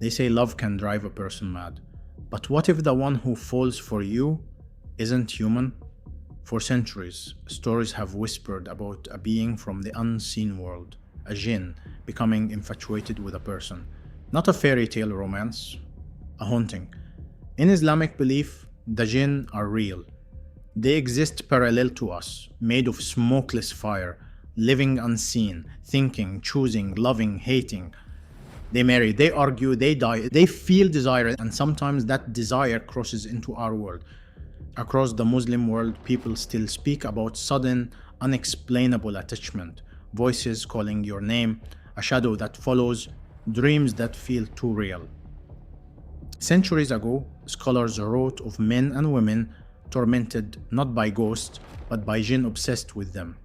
They say love can drive a person mad. But what if the one who falls for you isn't human? For centuries, stories have whispered about a being from the unseen world, a jinn, becoming infatuated with a person. Not a fairy tale romance, a haunting. In Islamic belief, the jinn are real. They exist parallel to us, made of smokeless fire, living unseen, thinking, choosing, loving, hating. They marry, they argue, they die, they feel desire, and sometimes that desire crosses into our world. Across the Muslim world, people still speak about sudden, unexplainable attachment, voices calling your name, a shadow that follows, dreams that feel too real. Centuries ago, scholars wrote of men and women tormented not by ghosts, but by jinn obsessed with them.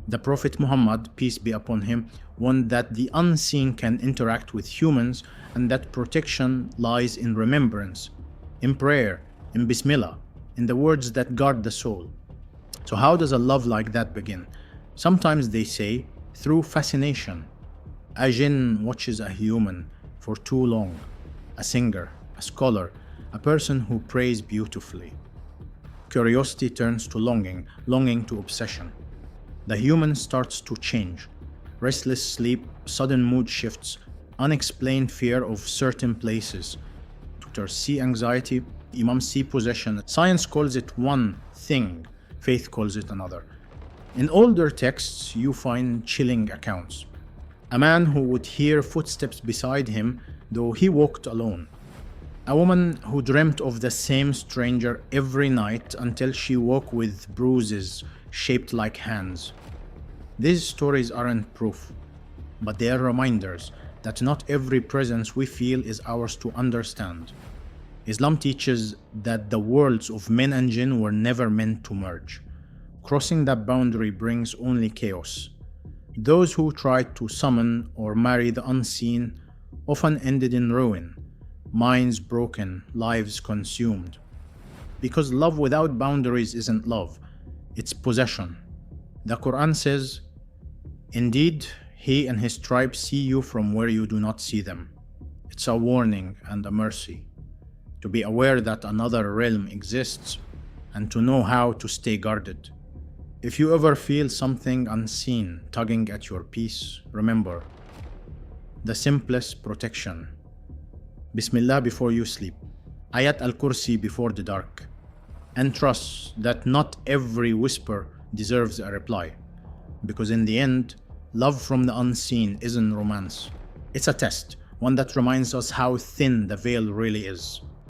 The Prophet Muhammad, peace be upon him, warned that the unseen can interact with humans and that protection lies in remembrance, in prayer, in Bismillah, in the words that guard the soul. So how does a love like that begin? Sometimes they say, through fascination. A jinn watches a human for too long, a singer, a scholar, a person who prays beautifully. Curiosity turns to longing, longing to obsession. The human starts to change. Restless sleep, sudden mood shifts, unexplained fear of certain places. Doctors see anxiety, imams see possession. Science calls it one thing, faith calls it another. In older texts, you find chilling accounts. A man who would hear footsteps beside him, though he walked alone. A woman who dreamt of the same stranger every night until she woke with bruises shaped like hands. These stories aren't proof, but they are reminders that not every presence we feel is ours to understand. Islam teaches that the worlds of men and jinn were never meant to merge. Crossing that boundary brings only chaos. Those who tried to summon or marry the unseen often ended in ruin, minds broken, lives consumed. Because love without boundaries isn't love, it's possession. The Quran says, "Indeed, he and his tribe see you from where you do not see them." It's a warning and a mercy. To be aware that another realm exists and to know how to stay guarded. If you ever feel something unseen tugging at your peace, remember the simplest protection. Bismillah before you sleep. Ayat al-Kursi before the dark. And trust that not every whisper deserves a reply. Because in the end, love from the unseen isn't romance. It's a test, one that reminds us how thin the veil really is.